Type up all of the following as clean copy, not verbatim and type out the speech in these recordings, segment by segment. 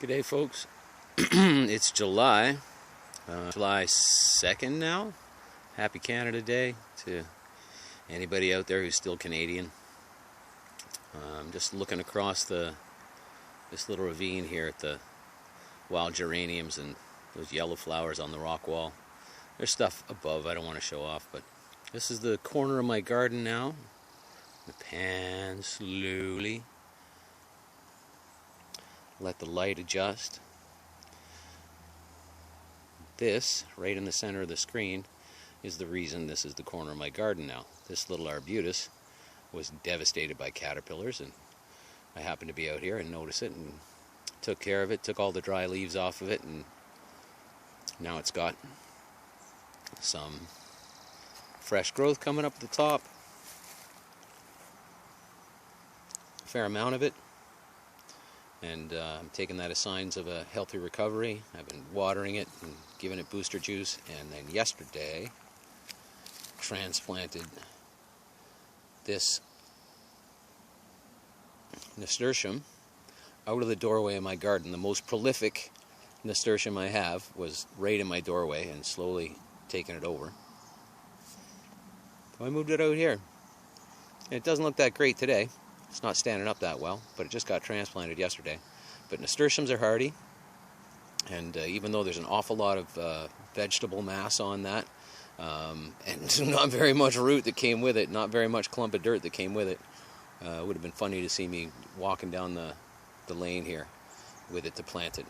G'day folks. It's July 2nd now. Happy Canada Day to anybody out there who's still Canadian. I'm just looking across this little ravine here at the wild geraniums and those yellow flowers on the rock wall. There's stuff above I don't want to show off, but this is the corner of my garden now. I pan slowly. Let the light adjust. This, right in the center of the screen, is the reason this is the corner of my garden now. This little arbutus was devastated by caterpillars, and I happened to be out here and notice it and took care of it, took all the dry leaves off of it, and now it's got some fresh growth coming up at the top. A fair amount of it. And I'm taking that as signs of a healthy recovery. I've been watering it and giving it booster juice, and then yesterday transplanted this nasturtium out of the doorway of my garden. The most prolific nasturtium I have was right in my doorway, and slowly taking it over. So I moved it out here. It doesn't look that great today. It's not standing up that well, but it just got transplanted yesterday. But nasturtiums are hardy, and even though there's an awful lot of vegetable mass on that, and not very much root that came with it, not very much clump of dirt that came with it, it would have been funny to see me walking down the lane here with it to plant it.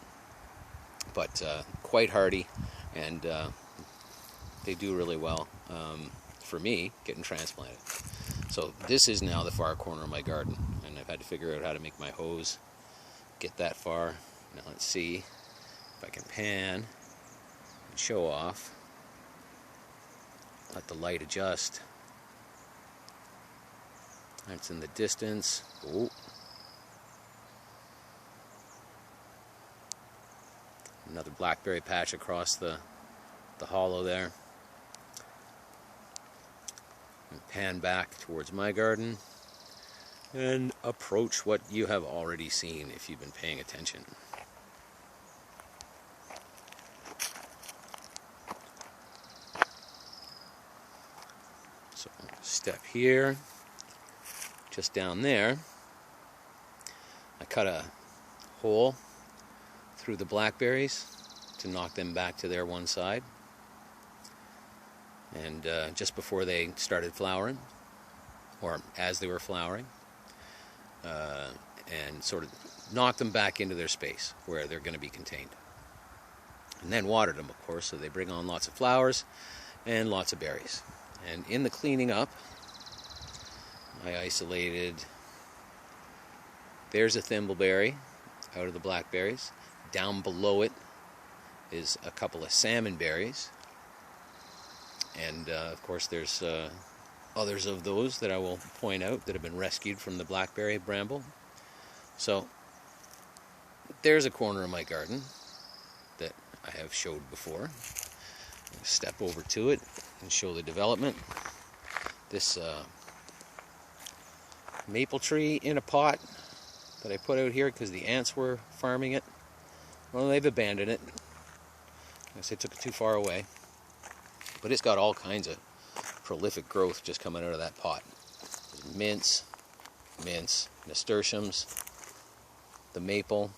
But quite hardy, and they do really well for me getting transplanted. So this is now the far corner of my garden, and I've had to figure out how to make my hose get that far. Now let's see if I can pan and show off. Let the light adjust. That's in the distance. Oh. Another blackberry patch across the hollow there. And pan back towards my garden and approach what you have already seen if you've been paying attention. So step here, just down there, I cut a hole through the blackberries to knock them back to their one side. And just before they started flowering, or as they were flowering, and sort of knock them back into their space where they're going to be contained. And then watered them, of course, so they bring on lots of flowers and lots of berries. And in the cleaning up, I isolated, there's a thimbleberry out of the blackberries. Down below it is a couple of salmon berries. And of course there's others of those that I will point out that have been rescued from the blackberry bramble. So there's a corner of my garden that I have showed before. I'll step over to it and show the development. This maple tree in a pot that I put out here because the ants were farming it. Well, they've abandoned it. I guess they took it too far away. But it's got all kinds of prolific growth just coming out of that pot. Mints, nasturtiums, the maple.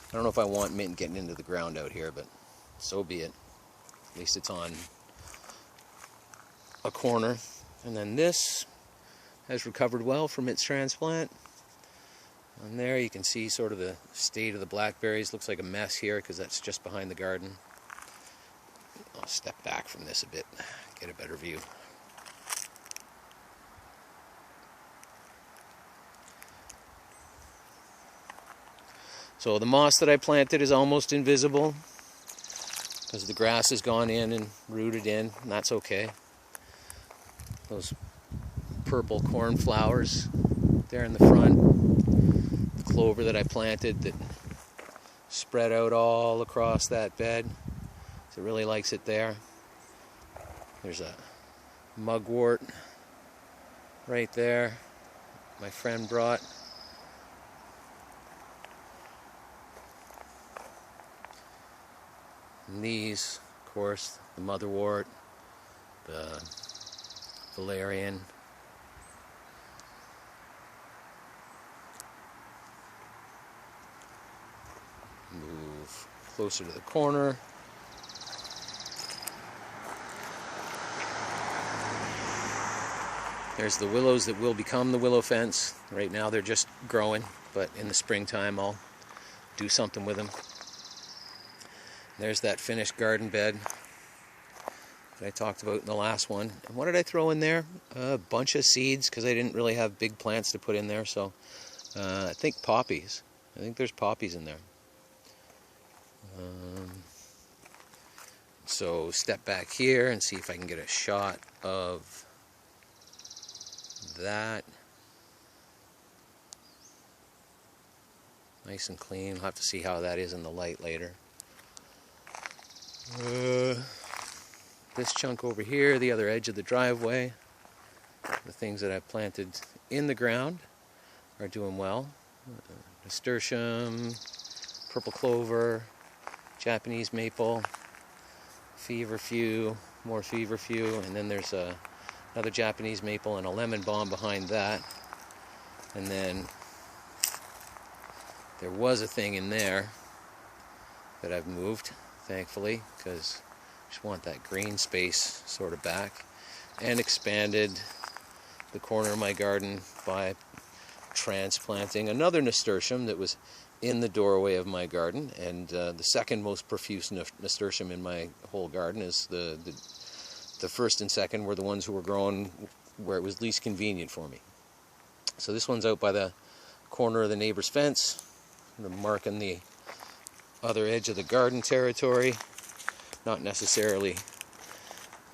I don't know if I want mint getting into the ground out here, but so be it. At least it's on a corner. And then this has recovered well from its transplant. And there you can see sort of the state of the blackberries. Looks like a mess here because that's just behind the garden. I'll step back from this a bit, get a better view. So the moss that I planted is almost invisible because the grass has gone in and rooted in, and that's okay. Those purple cornflowers there in the front, the clover that I planted that spread out all across that bed. It really likes it there. There's a mugwort right there my friend brought. And these, of course, the motherwort, the valerian, move closer to the corner. There's the willows that will become the willow fence. Right now they're just growing, but in the springtime I'll do something with them. There's that finished garden bed that I talked about in the last one. And what did I throw in there? A bunch of seeds, because I didn't really have big plants to put in there. So I think poppies. I think there's poppies in there. So step back here and see if I can get a shot of that. Nice and clean. We'll have to see how that is in the light later. This chunk over here, the other edge of the driveway, the things that I've planted in the ground are doing well. Nasturtium, purple clover, Japanese maple, feverfew, more feverfew, and then there's another Japanese maple and a lemon balm behind that. And then there was a thing in there that I've moved, thankfully, because I just want that green space sort of back, and expanded the corner of my garden by transplanting another nasturtium that was in the doorway of my garden. And the second most profuse nasturtium in my whole garden is the first and second were the ones who were grown where it was least convenient for me. So this one's out by the corner of the neighbor's fence, marking the other edge of the garden territory. Not necessarily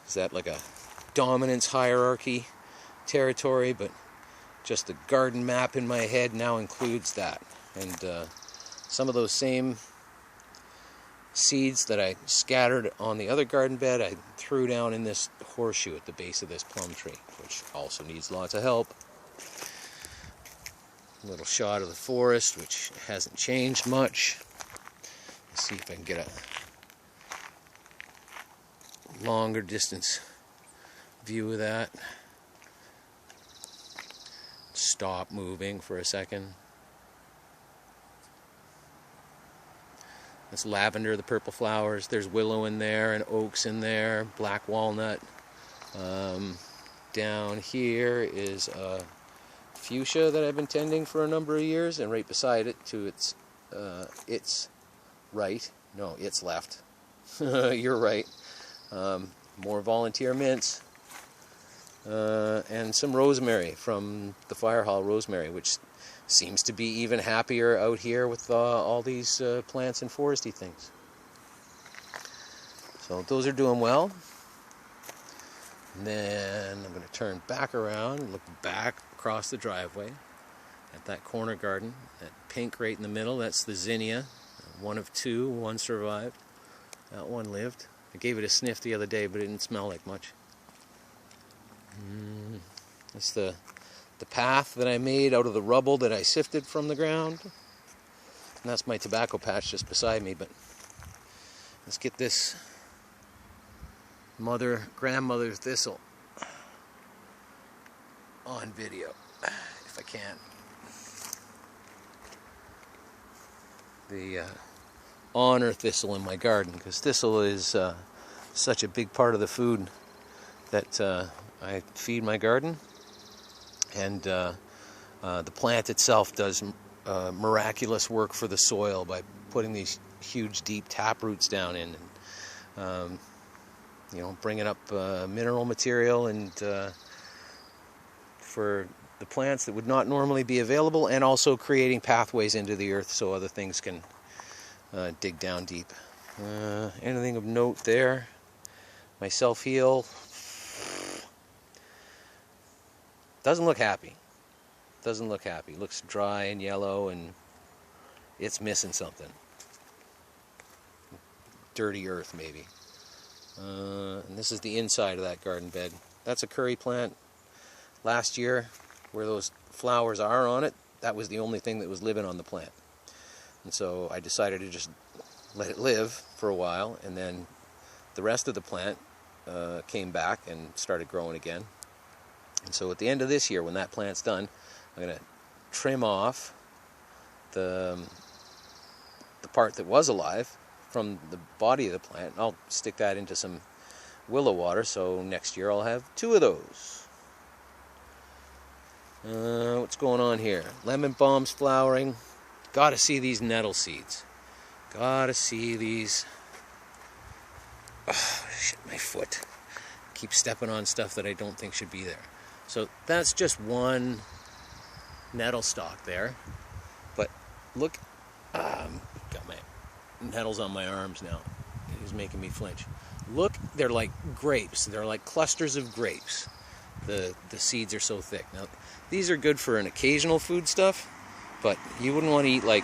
is that like a dominance hierarchy territory, but just the garden map in my head now includes that. And some of those same seeds that I scattered on the other garden bed, I threw down in this horseshoe at the base of this plum tree, which also needs lots of help. A little shot of the forest, which hasn't changed much. Let's see if I can get a longer distance view of that. Stop moving for a second. That's lavender, the purple flowers. There's willow in there and oaks in there, black walnut. Down here is a fuchsia that I've been tending for a number of years, and right beside it, to its right, no, its left. You're right. More volunteer mints. And some rosemary from the Fire Hall rosemary, which seems to be even happier out here with all these plants and foresty things. So those are doing well. And then I'm going to turn back around and look back across the driveway at that corner garden. That pink right in the middle, that's the zinnia. One of two, one survived. That one lived. I gave it a sniff the other day, but it didn't smell like much. That's the path that I made out of the rubble that I sifted from the ground. And that's my tobacco patch just beside me. But let's get this grandmother thistle on video, if I can. The honor thistle in my garden, because thistle is such a big part of the food that I feed my garden. And the plant itself does miraculous work for the soil by putting these huge deep tap roots down in, and bringing up mineral material and for the plants that would not normally be available, and also creating pathways into the earth so other things can dig down deep. Anything of note there? My self-heal doesn't look happy. Doesn't look happy. Looks dry and yellow, and it's missing something. Dirty earth, maybe. And this is the inside of that garden bed. That's a curry plant. Last year, where those flowers are on it, that was the only thing that was living on the plant. And so I decided to just let it live for a while, and then the rest of the plant came back and started growing again. And so at the end of this year, when that plant's done, I'm going to trim off the part that was alive from the body of the plant. I'll stick that into some willow water, so next year I'll have 2 of those. What's going on here? Lemon balm's flowering. Gotta see these nettle seeds. Gotta see these. Oh, shit, my foot. Keep stepping on stuff that I don't think should be there. So that's just one nettle stalk there. But look, got my nettles on my arms now. It is making me flinch. Look, they're like grapes. They're like clusters of grapes. The seeds are so thick. Now, these are good for an occasional food stuff, but you wouldn't want to eat like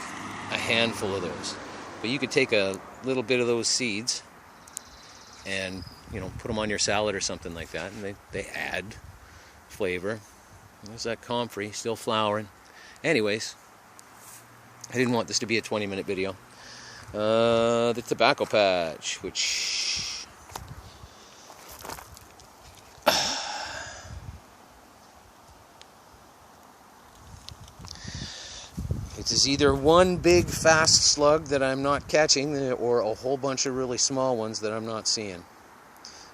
a handful of those. But you could take a little bit of those seeds and, you know, put them on your salad or something like that, and they add flavor. There's that comfrey still flowering. Anyways, I didn't want this to be a 20-minute video. The tobacco patch, which it is either one big fast slug that I'm not catching, or a whole bunch of really small ones that I'm not seeing.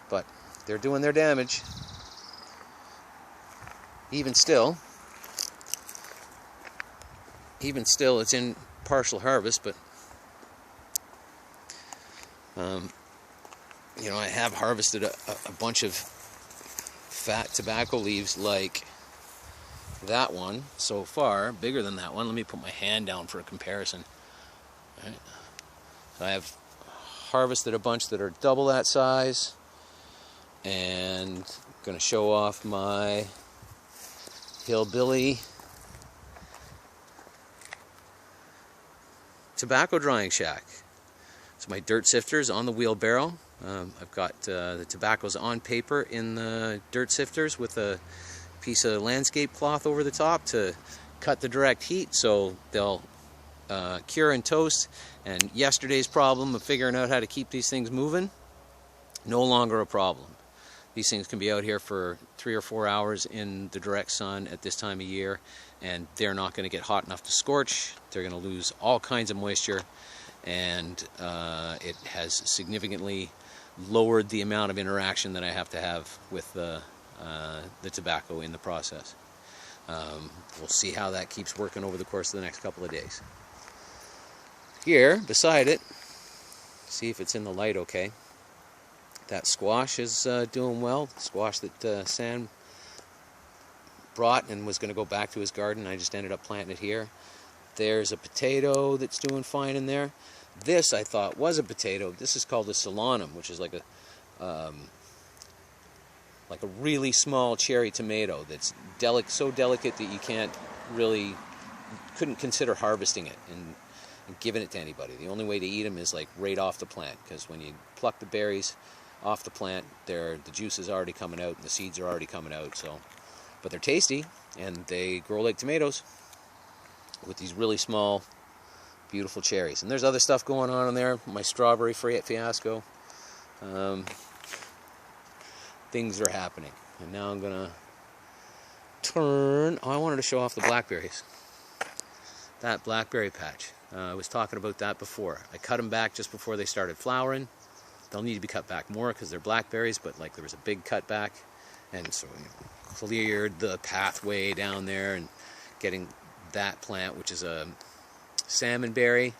But they're doing their damage. Even still, it's in partial harvest, but you know, I have harvested a bunch of fat tobacco leaves like that one so far, bigger than that one. Let me put my hand down for a comparison. All right. So I have harvested a bunch that are double that size, and I'm going to show off my Hillbilly tobacco drying shack. So my dirt sifters on the wheelbarrow. I've got the tobaccos on paper in the dirt sifters with a piece of landscape cloth over the top to cut the direct heat, so they'll cure and toast. And yesterday's problem of figuring out how to keep these things moving, no longer a problem. These things can be out here for 3 or 4 hours in the direct sun at this time of year, and they're not going to get hot enough to scorch. They're going to lose all kinds of moisture, and it has significantly lowered the amount of interaction that I have to have with the tobacco in the process. We'll see how that keeps working over the course of the next couple of days. Here, beside it, see if it's in the light okay. That squash is doing well. The squash that Sam brought and was going to go back to his garden. I just ended up planting it here. There's a potato that's doing fine in there. This I thought was a potato. This is called a solanum, which is like a really small cherry tomato that's so delicate that you couldn't consider harvesting it and giving it to anybody. The only way to eat them is like right off the plant, because when you pluck the berries off the plant, the juice is already coming out and the seeds are already coming out. So, but they're tasty and they grow like tomatoes with these really small, beautiful cherries. And there's other stuff going on in there. My strawberry fiasco. Things are happening. And now I'm gonna turn. Oh, I wanted to show off the blackberries. That blackberry patch. I was talking about that before. I cut them back just before they started flowering. They'll need to be cut back more because they're blackberries, but like there was a big cut back, and so cleared the pathway down there and getting that plant, which is a salmonberry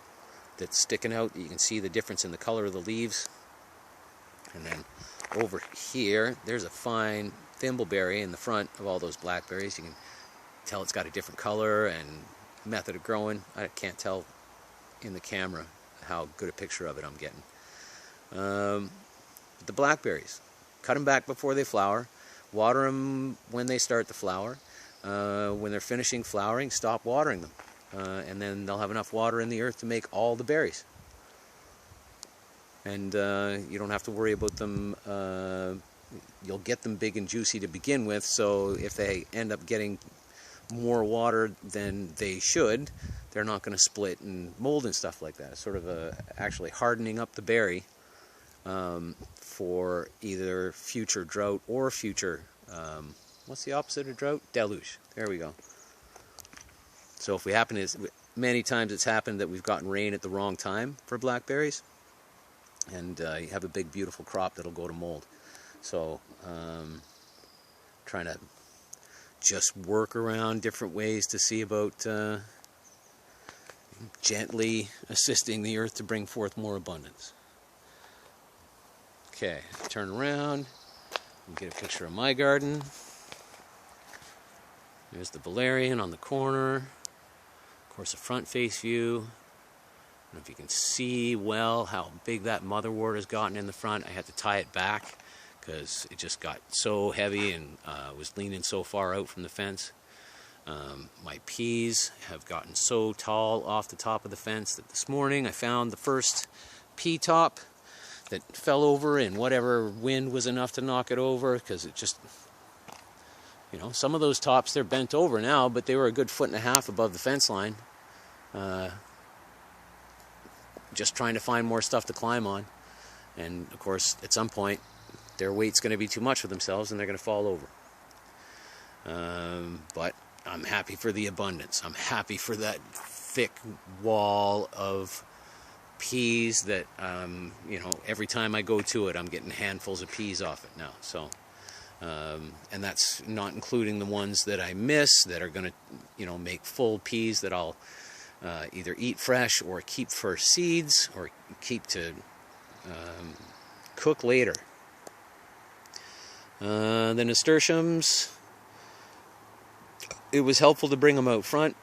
that's sticking out. You can see the difference in the color of the leaves. And then over here, there's a fine thimbleberry in the front of all those blackberries. You can tell it's got a different color and method of growing. I can't tell in the camera how good a picture of it I'm getting. The blackberries, cut them back before they flower, water them when they start to flower. When they're finishing flowering, stop watering them, and then they'll have enough water in the earth to make all the berries. And you don't have to worry about them. You'll get them big and juicy to begin with, so if they end up getting more water than they should, they're not going to split and mold and stuff like that. It's sort of actually hardening up the berry for either future drought or future, what's the opposite of drought? Deluge. There we go. So if we happen to, many times it's happened that we've gotten rain at the wrong time for blackberries, and you have a big beautiful crop that'll go to mold. So trying to just work around different ways to see about gently assisting the earth to bring forth more abundance. Okay, turn around and get a picture of my garden. There's the valerian on the corner. Of course, a front face view. I don't know if you can see well how big that motherwort has gotten in the front. I had to tie it back because it just got so heavy and was leaning so far out from the fence. My peas have gotten so tall off the top of the fence that this morning I found the first pea top that fell over, and whatever wind was enough to knock it over, because it just, you know, some of those tops, they're bent over now, but they were a good 1.5 feet above the fence line. Just trying to find more stuff to climb on. And of course, at some point, their weight's going to be too much for themselves and they're going to fall over. But I'm happy for the abundance. I'm happy for that thick wall of peas that, you know, every time I go to it, I'm getting handfuls of peas off it now. So, and that's not including the ones that I miss that are going to, you know, make full peas that I'll either eat fresh or keep for seeds or keep to cook later. The nasturtiums, it was helpful to bring them out front.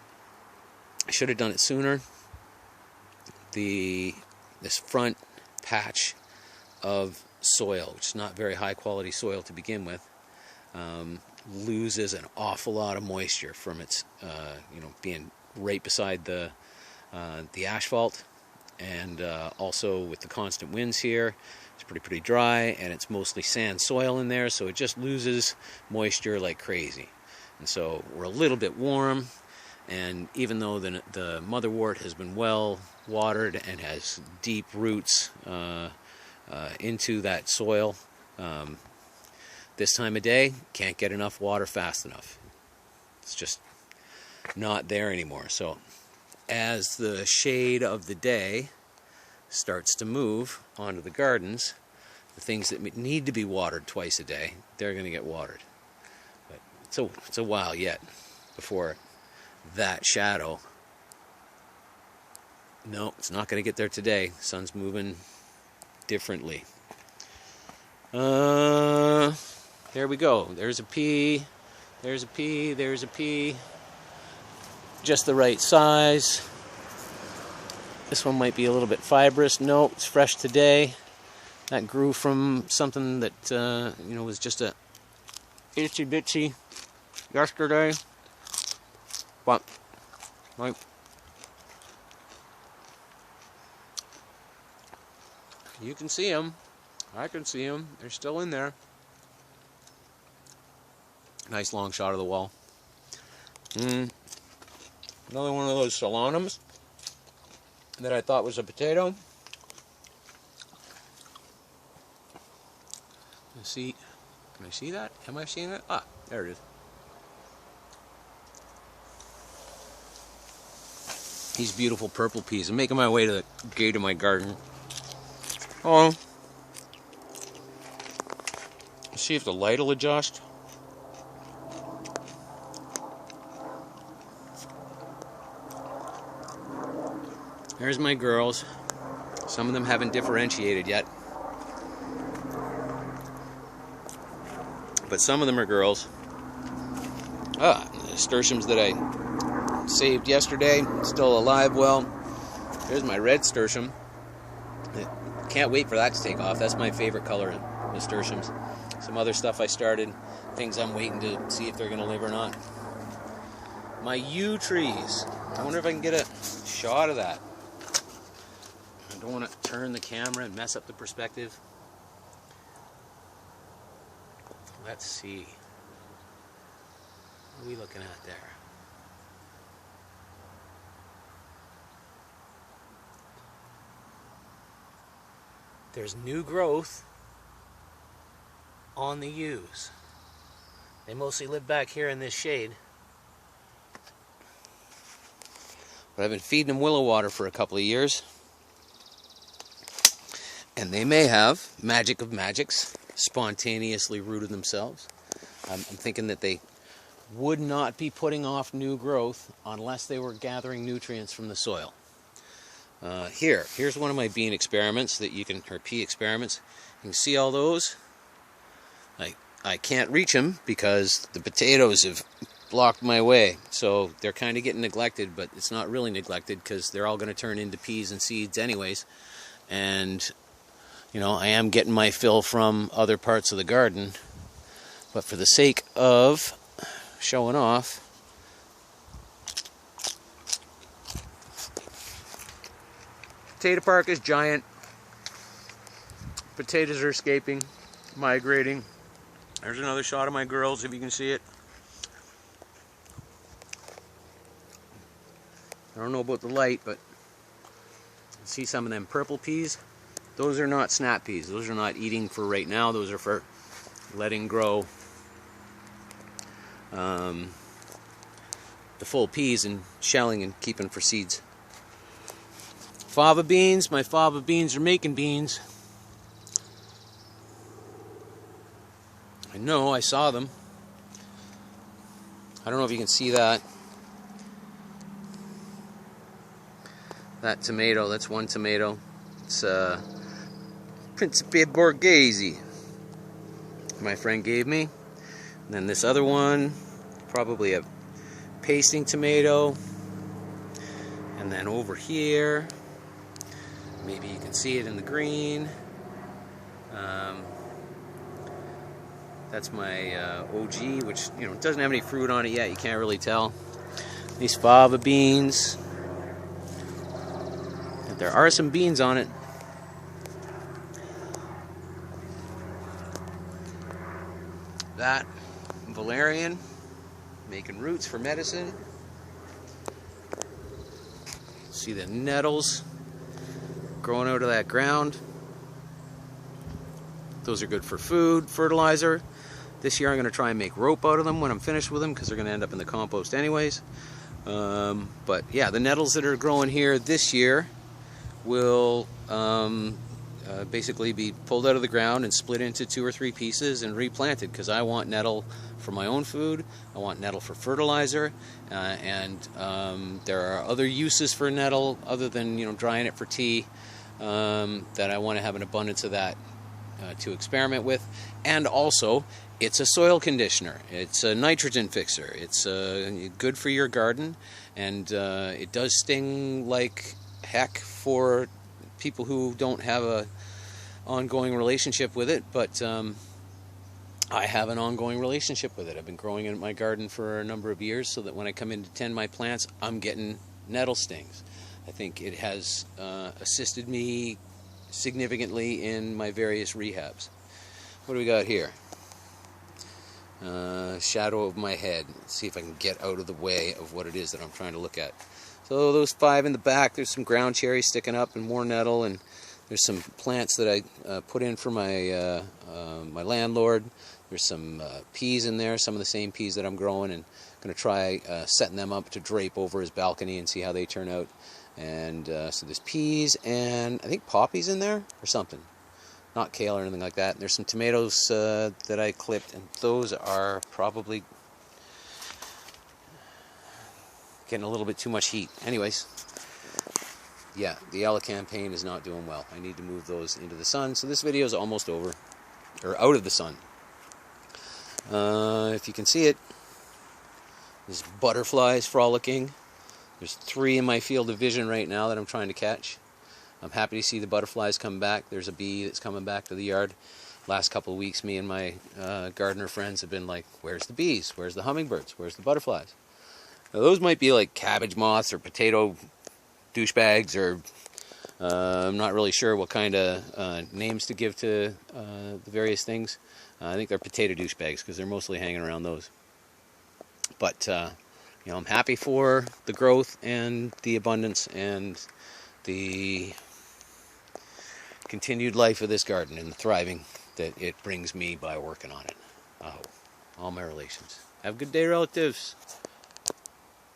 I should have done it sooner. This front patch of soil, which is not very high quality soil to begin with, loses an awful lot of moisture from its, you know, being right beside the asphalt, and also with the constant winds here, it's pretty dry, and it's mostly sand soil in there, so it just loses moisture like crazy. And so we're a little bit warm, and even though the motherwort has been well watered and has deep roots into that soil, this time of day can't get enough water fast enough. It's just not there anymore. So as the shade of the day starts to move onto the gardens, the things that need to be watered twice a day, they're going to get watered. But it's a while yet before that shadow. No, it's not going to get there today. The sun's moving differently. There we go. There's a pea. There's a pea. There's a pea. Just the right size. This one might be a little bit fibrous. No, it's fresh today. That grew from something that you know, was just a itsy bitsy yesterday. But right, you can see them. I can see them. They're still in there. Nice long shot of the wall. Another one of those solanums that I thought was a potato. Let's see. Can I see that? Am I seeing it? Ah, there it is. These beautiful purple peas. I'm making my way to the gate of my garden. Oh. Let's see if the light will adjust. There's my girls. Some of them haven't differentiated yet. But some of them are girls. The nasturtiums that I saved yesterday, still alive well. There's my red nasturtium. Can't wait for that to take off. That's my favorite color in nasturtiums. Some other stuff I started, things I'm waiting to see if they're going to live or not. My yew trees. I wonder if I can get a shot of that. I don't want to turn the camera and mess up the perspective. Let's see. What are we looking at there? there's new growth on the yews. They mostly live back here in this shade. But I've been feeding them willow water for a couple of years. And they may have, magic of magics, spontaneously rooted themselves. I'm thinking that they would not be putting off new growth unless they were gathering nutrients from the soil. Here's one of my bean experiments that you can, or pea experiments. You can see all those. I can't reach them because the potatoes have blocked my way. So they're kind of getting neglected, but it's not really neglected because they're all going to turn into peas and seeds anyways. And, you know, I am getting my fill from other parts of the garden. But for the sake of showing off, potato park is giant. Potatoes are escaping, migrating. There's another shot of my girls, if you can see it. I don't know about the light, but see some of them purple peas? Those are not snap peas. Those are not eating for right now. Those are for letting grow the full peas and shelling and keeping for seeds. Fava beans. My fava beans are making beans. I know, I saw them. I don't know if you can see that. That tomato, that's one tomato. It's Principe Borghese my friend gave me. And then this other one, probably a pasting tomato. And then over here, maybe you can see it in the green. That's my OG, which, you know, doesn't have any fruit on it yet. You can't really tell. These fava beans. There are some beans on it. That valerian, making roots for medicine. See the nettles growing out of that ground. Those are good for food, fertilizer. This year I'm going to try and make rope out of them when I'm finished with them because they're going to end up in the compost anyways. But yeah, the nettles that are growing here this year will basically be pulled out of the ground and split into 2 or 3 pieces and replanted because I want nettle for my own food. I want nettle for fertilizer, and there are other uses for nettle other than, you know, drying it for tea, that I want to have an abundance of that to experiment with. And also, it's a soil conditioner. It's a nitrogen fixer. It's good for your garden, and it does sting like heck for people who don't have a ongoing relationship with it, but I have an ongoing relationship with it. I've been growing it in my garden for a number of years so that when I come in to tend my plants, I'm getting nettle stings. I think it has assisted me significantly in my various rehabs. What do we got here? Shadow of my head. Let's see if I can get out of the way of what it is that I'm trying to look at. So those 5 in the back, there's some ground cherries sticking up and more nettle, and there's some plants that I put in for my my landlord. There's some peas in there, some of the same peas that I'm growing, and I'm going to try setting them up to drape over his balcony and see how they turn out. And so there's peas and I think poppies in there or something. Not kale or anything like that. And there's some tomatoes that I clipped, and those are probably getting a little bit too much heat. Anyways, yeah, the Elecampane is not doing well. I need to move those into the sun. So this video is almost over, or out of the sun. If you can see it, there's butterflies frolicking. There's 3 in my field of vision right now that I'm trying to catch. I'm happy to see the butterflies come back. There's a bee that's coming back to the yard. Last couple of weeks, me and my gardener friends have been like, where's the bees? Where's the hummingbirds? Where's the butterflies? Now, those might be like cabbage moths or potato douchebags, or I'm not really sure what kind of names to give to the various things. I think they're potato douchebags because they're mostly hanging around those. But you know, I'm happy for the growth and the abundance and the continued life of this garden and the thriving that it brings me by working on it. Aho. All my relations. Have a good day, relatives.